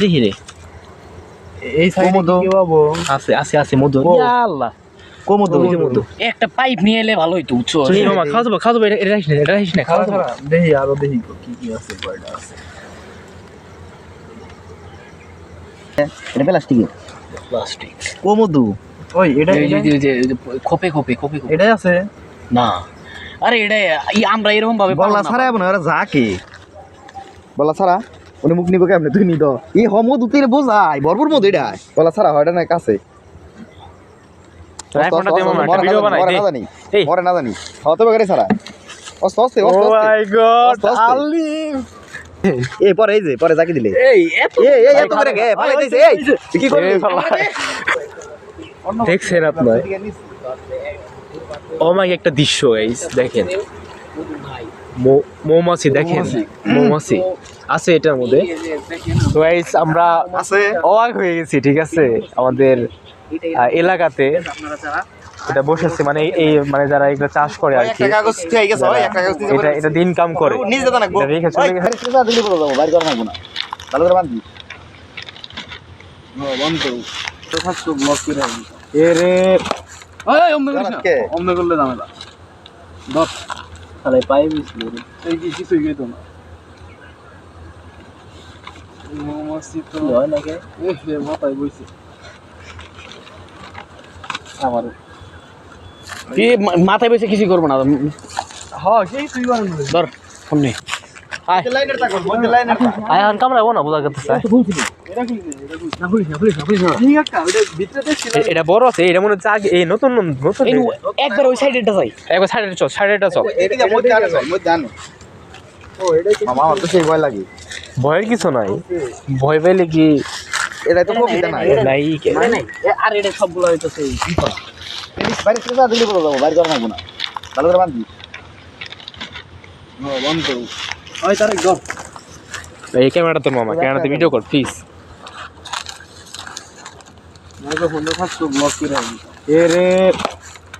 দেখি রে এই সাইডে কি পাবো? আছে আছে আছে মধু। ইয়া আল্লাহ কোমোদো মধু। একটা পাইপ নিয়ে এলে ভালো হইতো বুঝছো? এই মামা খাওয়া যাবো এটা রাখিস না এটা রাখিস না খাওয়া যাবো। দেখি আরো দেখি কি কি আছে কয়টা আছে। এটা প্লাস্টিকের প্লাস্টিক কোমোদো ওই এটা এই যে খোপে খোপে খোপে খোপে। এটাই আছে না আরে এটা আমরা এরকম ভাবে বলা ছাড়া না ওরা যাকে বলা ছাড়া উনি মুখ নিব কেমনে তুই নি তো এই হমো দুতিরে বোঝাই বরবর মধ্যে এটা বলা ছাড়া হয়টা না কাছে আইফোনটা দে মামা একটা ভিডিও বানাই দে। এই মরে না জানি হতে পারে ছাড়া অস্ত অস্ত ও মাই গড আলি এই পরে এই যে পরে জাকি দিলে এই এত এই এই এত করে গে ভাই দিছে এই তুই কি করবি দেখছেন আপনারা ও মাই একটা দৃশ্য গাইস দেখেন মৌমাছি দেখেন মৌমাছি আছে এটার মধ্যে। তো গাইস আমরা আছে অবাক হয়ে গেছি ঠিক আছে আমাদের এলাকাতে এটা বসেছে মানে এই মানে যারা এগুলো চাষ করে আর কি একটা কাগজ ঠিক আছে ভাই একটা কাগজ দিতে এটা এটা দিন কাম করে নিজে দাদা নাকবো এটা রেখে চলে গেছে। আরে দিলি বলো যাবো বাইরে করা নাকবো না ভালো করে বাঁধবি বন্ধ তো ফাস্ট ব্লক করে রাখবি। এ রে ওই অমনে করিস না কে? অমনে করলে ঝামেলা দপ তাহলে পাইপ ছিল এই কি কিছুই গেতো না মৌমাছি তো হয় নাকি এ মাথায় বইছে আমার কি মাথায় বসে কিছু করবো না হ্যাঁ সেই তুই বারণ করে ধর ফোন নে আয় লাইনের থাকো মধ্যে লাইনের থাকো আয় আন কামড়াবো না বোঝা করতেছে এটা কি না পুলিশ ঠিক একটা ওটা ভিতরে দেখছি এটা বড় আছে এটা মনে হচ্ছে আগে এই নতুন নতুন এই একবার ওই সাইডেটা যাই একবার সাইডে চল এদিকে মধ্যে আনো মধ্যে আনো ও এটা কি মামা আমার তো সেই ভয় লাগে ভয়ের কিছু নাই ভয় পেলে কি এটা তো কবিতা না নাই নাই আর এটা সবগুলো হইতাছে কি করা বাইরে থেকে দিলি বলো যাবো বাইরে করা নাকবো না ভালো করে বাঁধবি বন্ধ ওই তারে গপ এই ক্যামেরাটা তোর মামা ক্যামেরাতে ভিডিও কর প্লিজ। মাইক্রোফোন তো ফাস্ট ব্লক করে রাখবি। এ রে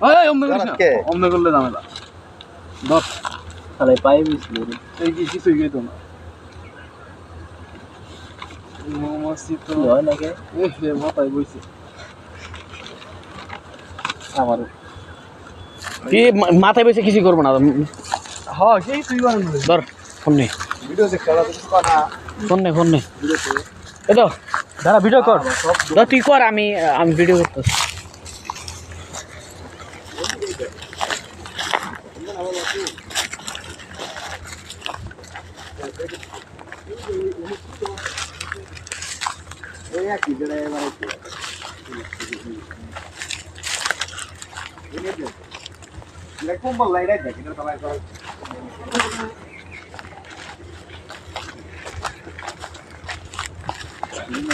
ওই অমনে করিস না কে? অমনে করলে ঝামেলা দপ তাহলে পাইপ ছিল এই কি কিছুই গেতো না মৌমাছি তো হয় নাকি এ মাথায় বইছে আমার কি মাথায় বসে কিছু করবো না হ্যাঁ সেই তুই বারণ করে ধর ফোন নে ভিডিও চেক করা কিছু করা ফোন নে এই তো দাঁড়া ভিডিও কর ধর তুই কর আমি ভিডিও করতেছি এই কি যেটা মানে এটা কম্বল লাইট আছে এটা তো বাইরে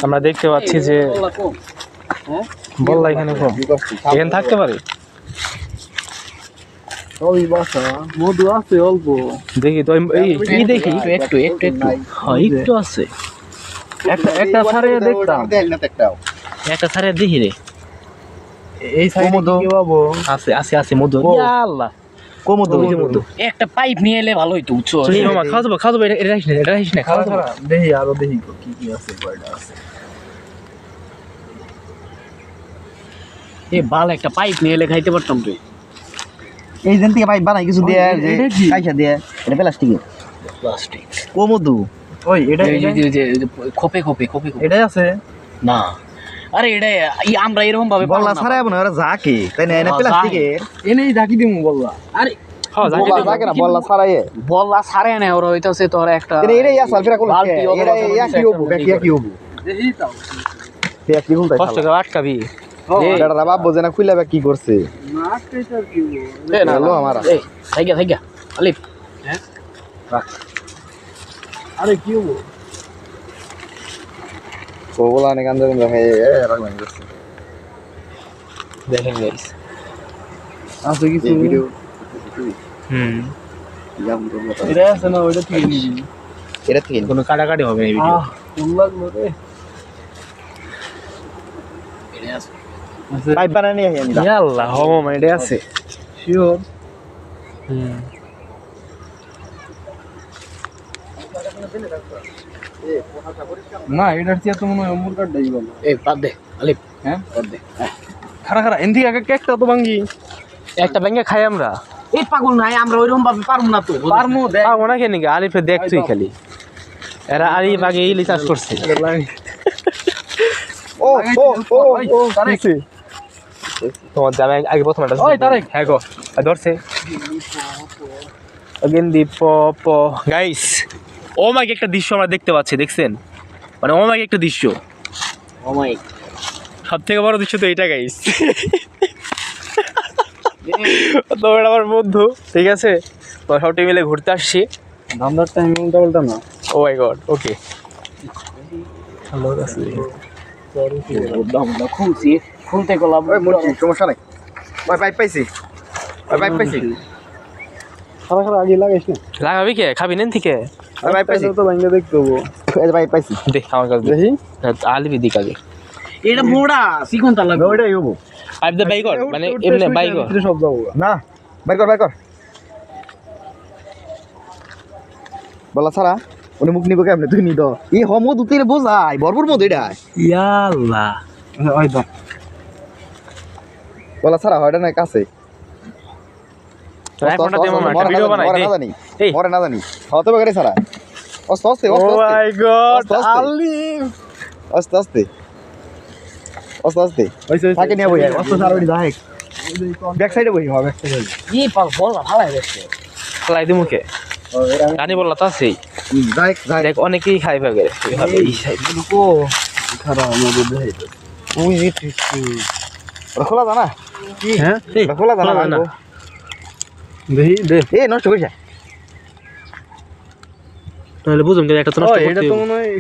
আমরা দেখতে পাচ্ছি যে বললা এখানে কম এখানে থাকতে পারে সবই বাসা মধু আছে অল্প দেখি তো এই দেখি একটু হ্যাঁ একটু আছে একটা ছাড়ে দেখতাম দেখ না একটাও একটা ছাড়ে দেখি রে এই সাইডে কি পাবো? আছে আছে আছে মধু। ইয়া আল্লাহ কোমোদো মধু। একটা পাইপ নিয়ে এলে ভালো হইতো বুঝছো? এই মামা খাওয়া যাবো এটা রাখিস না খাওয়া যাবো। দেখি আরো দেখি কি কি আছে কয়টা আছে। এ বাল একটা পাইপ নিয়ে এলে খাইতে পারতাম তুই এই দিন থেকে পাইপ বানাই কিছু দিয়ে যে এটা কি? কাইসা দিয়ে এটা প্লাস্টিকের প্লাস্টিক কোমোদো ওই এটা খোপে খোপে খোপে খোপে এটাই আছে না আরে এটা আমরা এরকম ভাবে বলা ছাড়া না ওরা যাকে তাই না এটা হ্যাঁ, প্লাস্টিকের এনেই ঢাকি দিমু বললা আরে হ্যাঁ যাকে না বলা ছাড়াই বললা সারে না ওরা হইতাছে তোর একটা এটা ইয়া সালফিরা কোলা বালতি এটা অথবা ইয়া কি হবো কি কি হবো দেখি তাও ইয়া কি বলতাই কষ্ট করে আটকাবি এটা বাপ বোঝে না খুইলা কি করছে না কেটার কি এ না হ্যালো আমারা এই থাইগা আলিফ আরে কি হবো ওগুলা নে গাঞ্জা গাঞ্জা হে রাখবেন করছে দেখেন গাইস আছে কিছু এই ভিডিও জাম করব এটা আছে না ওইটা থেকে নিবি এটা থেকে কোনো কাটাকাটি হবে না এই ভিডিও কোন লাগলো রে আছে পাইপ বানানি আহি আমি ইয়া আল্লাহ হমো মানে এটা আছে শিওর না এটার চেয়ে তো মনে হয় মুরগাটাই ভালো। এই বাদ দে আলিফ, হ্যাঁ বাদ দে। খারা খারা এন্দি আগে কেকটা তো ভাঙ্গি। একটা ব্যাঙ্গে খাই আমরা এই পাগল নাই, আমরা ওইরকম ভাবে পারবো না তো। পারমু দেখ। পাবো না কেন আলিফে দেখ তুই খালি এরা আলিফ আগে ইলি চাষ করছে ও ও ও ও কিসে? তোমার জামাই আগে প্রথম একটা ওই তারেক। হ্যাঁ গো ধরছে গেন্দি প প গাইস ও মাইক একটা দৃশ্য আমরা দেখতে পাচ্ছি, দেখছেন? মানে ও মাইক একটা দৃশ্য, ও মাই সব থেকে বড় দৃশ্য তো এটা গাইস। তোমার আমার বন্ধু, ঠিক আছে, তো সবটি মিলে ঘুরতে আসছি। ধান্দার টাইম উল্টা উল্টা না। ও মাই গড, ওকে হ্যালো আছে দামটা খুলছি, খুলতে গেলাম। ওই মুরগি সমস্যা নাই। ওই পাইপ পাইছি, ওই পাইপ পাইছি, খারা খারা আগে লাগাইস না। লাগাবি কে? খাবি নেন থেকে ওই পাইপ পাইছি, তো ভাঙ্গে দেখতে হবো। এই যে পাইপ পাইছি। দেখ আমার কাছে দেখি আলিবি দিক আগে এটা মোড়া চিকন তা লাগবে। ওইটাই হবো পাইপ দে বাইক মানে এমনি বাইক ভিতরে সব যাবো। না, বাইর কর বাইর কর। বলা ছাড়া উনি মুখ নিব কেমনে? তুই নি দ। এই হমো দুতিরে বোঝাই বরবর মধ্যে এটা। ইয়াল্লা ওই দাও। বলা ছাড়া হয় না কাছে। আইফোনটা দে মামা, একটা ভিডিও বানাই দে। না জানি, এই মরে না জানি। হতে পারে ছাড়া। অস্তে অস্তে ও অস্তে মাই গড আস্তে, আস্তে। আলিফ অস্তে অস্তে অস্তে অস্তে ওইসে থাকে নিয়ে বই অস্তে ছাড়া ওই দাহেক ব্যাক সাইডে বই হবে, ব্যাক সাইডে। কি পাল বল ভালাই দেখছে। খালাই দি মুখে রানী বললা তো আছেই দাহেক দাহেক দেখ অনেকেই খাই ভাগে এই সাইড কো খারা আমাদের দেই। ওই যে খোলা জানা কি হ্যাঁ খোলা জানা খোলা জানা। দেখি দে। এ নষ্ট কইছ। তাহলে বুঝুম যে একটা তো নষ্ট এটা করতে তো মনে হয়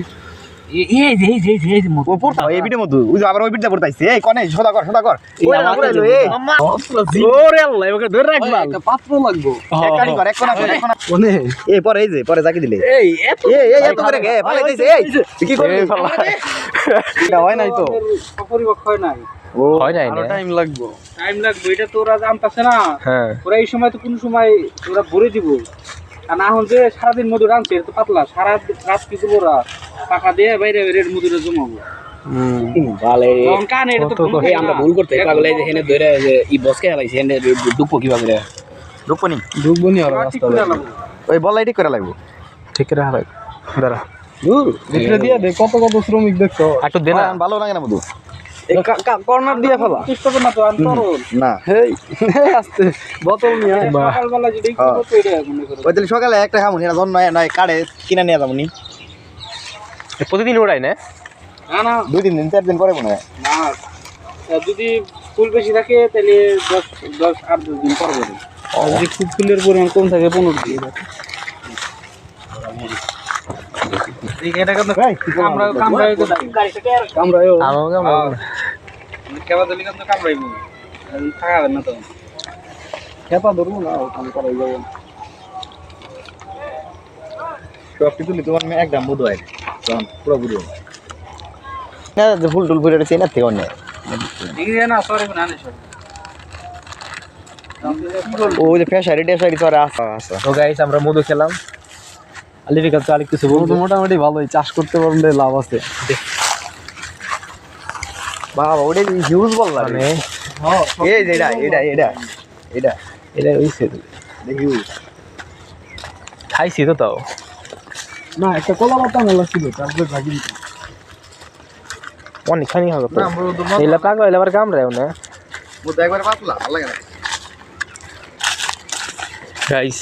এই যে এই যে এই যে ও পড়তা এই ভিডিওর মধ্যে ওই যে আবার ওই ভিডিওটা পড়তাইছে। এই কোনে সদা কর সদা কর। ওই না করে লো এই মামা ওরে আল্লাহ এবারে ধরে রাখবা একটা পাত্র লাগবো। এক কানি কর, এক কোনা কর, এক কোনা। কোনে এই পরে এই যে পরে জাকি দিলে এই এত এই এত করে গে ভালো দিছে। এই তুই কি করবি? এটা হয় নাই তো। পরিপক্ক হয় নাই, ও হয় নাই আরো না টাইম লাগবো। টাইম লাগবে, এটা তো ওরা জানতাছে না। হ্যাঁ ওরা এই সময় তো কোনো সময় ওরা ভরে দিব। আর না হন যে সারাদিন মধু রাঁধছে, এটা তো পাতলা, সারা রাত কি করবো ওরা পাকা দিয়ে বাইরে বাইরে মধুটা জমাবো। ভালো। তখন কানে এটা তো কত ভুল এই আমরা ভুল করতে পাগল, এই যে হেনে ধরে যে ই বসকে হালাইছে হেনে দুপো কিভাবে রে। রূপনি ঢুকবো নি আর ঠিক রাস্তা করে লাগবে। আলাবো। ওই বলাই ঠিক করে লাগবো। ঠিক করে হারাই দাঁড়া দূর ভিতরে দিয়ে দে, কত কত শ্রমিক দেখছো। একটু দে না ভালো লাগে না মধু কর্নার দিয়ে ফেলা। চেষ্টা করো না তো, আমি তরল। না। হেই আস্তে বোতল নিয়ে আয়। সকালবেলা যেটাই হ্যাঁ। করবো তো এটা মনে করো। ওই তাহলে সকালে একটা খামুনি না জন নয় নয় কাড়ে কিনা নিয়ে যাবো নি। প্রতিদিন ওড়াই না না না 2-3 দিন 4 দিন পরে মনে হয়। না, যদি ফুল বেশি থাকে তাহলে 10-8 দিন পর হবে। আর যদি খুব ফুলের পরিমাণ কম থাকে 15 দিন। এটা কিন্তু আমরা কামড়াই তো কামড়ায়ও। আমাকে কেবা দিলে কিন্তু কামড়াইবো, থাকাবেন না তো। খেপা ধরবো না, ওখানে করাই যাবো। সব কিছু নিতে পারবে এক দাম মধু হয় তখন পুরো বুড়ো না যে ফুল টুল ফুল এটা চেনা থেকে অন্য দেখি না সরি না না সরি। ও যে ফেসারি ডেসারি তো আর আসা তো গাইস আমরা মধু খেলাম। আলিফের কাছে আরেক কিছু বলবো। মোটামুটি ভালোই চাষ করতে পারলে লাভ আছে। বাবা ওটা হিউজ বল লাগে মানে এই যে এটা এটা হইছে হিউজ খাইছি তো তাও না একটা কলা পাতা মেলা ছিল, তারপরে ভাগি দিত। অনেকখানি হবে তো এলা পাগল এলা আবার কামড়ায়ও না মধু একবার পাতলা ভালো লাগে না গাইস।